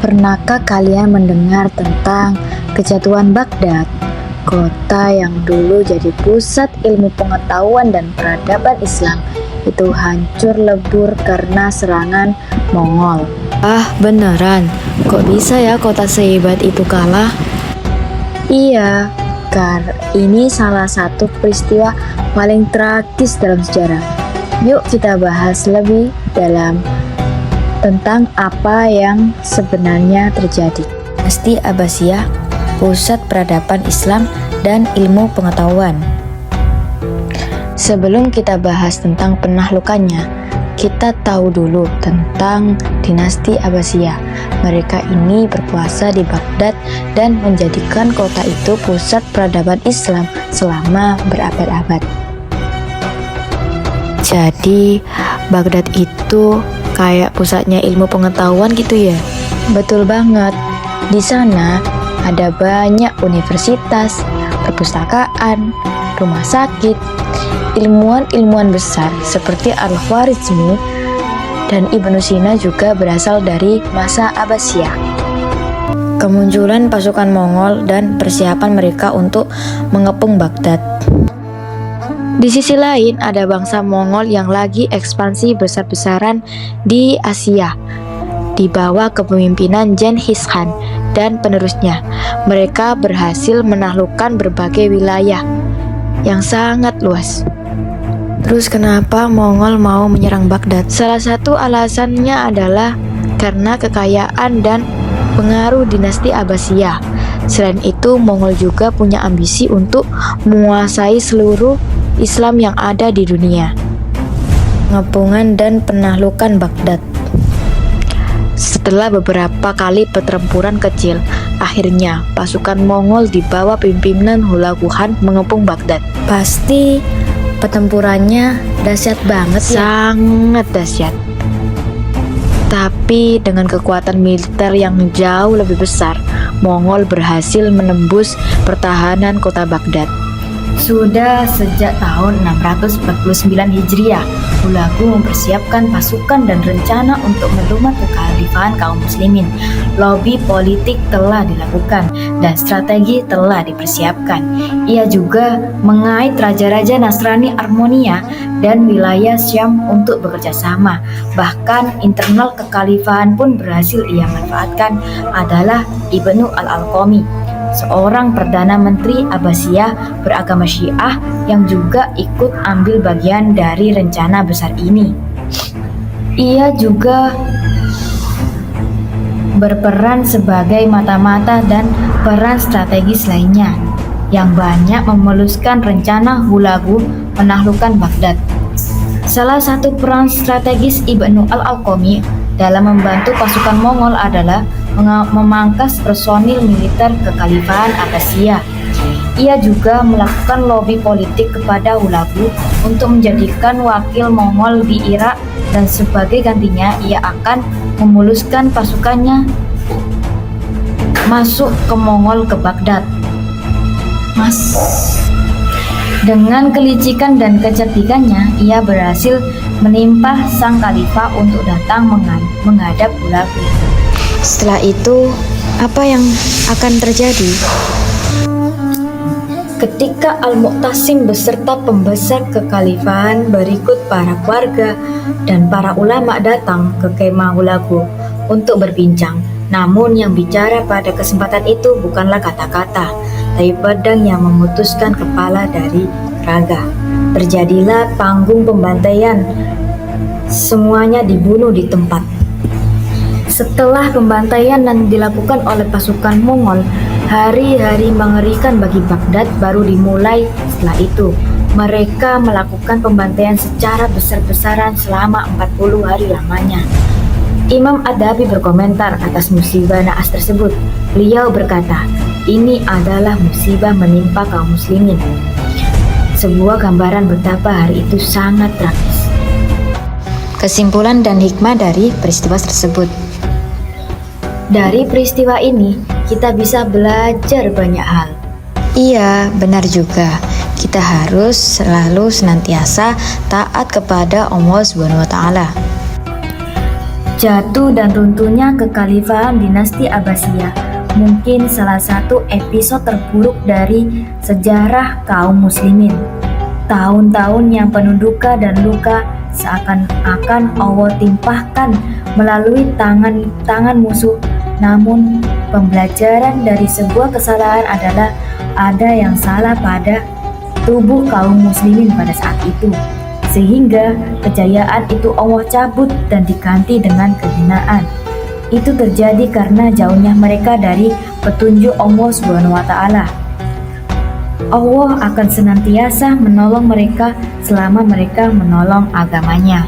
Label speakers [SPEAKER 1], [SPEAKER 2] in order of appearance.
[SPEAKER 1] Pernahkah kalian mendengar tentang kejatuhan Baghdad? Kota yang dulu jadi pusat ilmu pengetahuan dan peradaban Islam itu hancur lebur karena serangan Mongol.
[SPEAKER 2] Ah, beneran? Kok bisa ya kota sehebat itu kalah?
[SPEAKER 1] Iya, ini salah satu peristiwa paling tragis dalam sejarah. Yuk kita bahas lebih dalam tentang apa yang sebenarnya terjadi.
[SPEAKER 2] Dinasti Abbasiyah, pusat peradaban Islam dan ilmu pengetahuan.
[SPEAKER 1] Sebelum kita bahas tentang penaklukannya, kita tahu dulu tentang dinasti Abbasiyah. Mereka ini berkuasa di Baghdad dan menjadikan kota itu pusat peradaban Islam selama berabad-abad.
[SPEAKER 2] Jadi, Baghdad itu kayak pusatnya ilmu pengetahuan gitu ya?
[SPEAKER 1] Betul banget. Di sana ada banyak universitas, perpustakaan, rumah sakit, ilmuwan-ilmuwan besar seperti Al-Khwarizmi dan Ibnu Sina juga berasal dari masa Abbasiyah.
[SPEAKER 2] Kemunculan pasukan Mongol dan persiapan mereka untuk mengepung Baghdad.
[SPEAKER 1] Di sisi lain ada bangsa Mongol yang lagi ekspansi besar-besaran di Asia di bawah kepemimpinan Genghis Khan dan penerusnya. Mereka berhasil menaklukkan berbagai wilayah yang sangat luas.
[SPEAKER 2] Terus kenapa Mongol mau menyerang Baghdad?
[SPEAKER 1] Salah satu alasannya adalah karena kekayaan dan pengaruh dinasti Abbasiyah. Selain itu, Mongol juga punya ambisi untuk menguasai seluruh Islam yang ada di dunia.
[SPEAKER 2] Pengepungan dan penaklukan Baghdad.
[SPEAKER 1] Setelah beberapa kali pertempuran kecil, akhirnya pasukan Mongol di bawah pimpinan Hulagu Khan mengepung Baghdad.
[SPEAKER 2] Pasti pertempurannya dahsyat banget ya?
[SPEAKER 1] Sangat dahsyat. Tapi dengan kekuatan militer yang jauh lebih besar, Mongol berhasil menembus pertahanan kota Baghdad.
[SPEAKER 2] Sudah sejak tahun 649 Hijriah, Hulagu mempersiapkan pasukan dan rencana untuk melumat kekhalifahan kaum muslimin. Lobi politik telah dilakukan dan strategi telah dipersiapkan. Ia juga mengait raja-raja Nasrani Armonia dan wilayah Syam untuk bekerja sama. Bahkan internal kekhalifahan pun berhasil ia manfaatkan adalah Ibnu Al-Alqami, seorang Perdana Menteri Abbasiyah beragama Syiah yang juga ikut ambil bagian dari rencana besar ini. Ia juga berperan sebagai mata-mata dan peran strategis lainnya yang banyak memuluskan rencana Hulagu menaklukkan Baghdad. Salah satu peran strategis Ibnu Al-Alqami dalam membantu pasukan Mongol adalah memangkas personil militer kekhalifahan Abbasiyah. Ia juga melakukan lobi politik kepada Hulagu untuk menjadikan wakil Mongol di Irak dan sebagai gantinya ia akan memuluskan pasukannya masuk ke Mongol ke Baghdad. Dengan kelicikan dan kecerdikannya, ia berhasil menimpa sang khalifah untuk datang menghadap Hulagu. Setelah itu, apa yang akan terjadi?
[SPEAKER 1] Ketika Al-Mu'tasim beserta pembesar kekhalifahan berikut para keluarga dan para ulama datang ke kemah Hulagu untuk berbincang. Namun yang bicara pada kesempatan itu bukanlah kata-kata, tapi pedang yang memutuskan kepala dari raga. Terjadilah panggung pembantaian. Semuanya dibunuh di tempat. Setelah pembantaian yang dilakukan oleh pasukan Mongol, hari-hari mengerikan bagi Baghdad baru dimulai. Setelah itu, mereka melakukan pembantaian secara besar-besaran selama 40 hari lamanya. Imam Ad-Dahabi berkomentar atas musibah naas tersebut. Beliau berkata, ini adalah musibah menimpa kaum muslimin. Sebuah gambaran betapa hari itu sangat tragis.
[SPEAKER 2] Kesimpulan dan hikmah dari peristiwa tersebut.
[SPEAKER 1] Dari peristiwa ini, kita bisa belajar banyak hal.
[SPEAKER 2] Iya, benar juga. Kita harus senantiasa taat kepada Allah Subhanahu wa taala. Jatuh dan runtuhnya kekhalifahan dinasti Abbasiyah mungkin salah satu episode terburuk dari sejarah kaum muslimin. Tahun-tahun yang penuh duka dan luka seakan-akan Allah timpahkan melalui tangan musuh. Namun pembelajaran dari sebuah kesalahan adalah ada yang salah pada tubuh kaum muslimin pada saat itu, sehingga kejayaan itu Allah cabut dan diganti dengan kehinaan. Itu terjadi karena jauhnya mereka dari petunjuk Allah SWT. Allah akan senantiasa menolong mereka selama mereka menolong agamanya.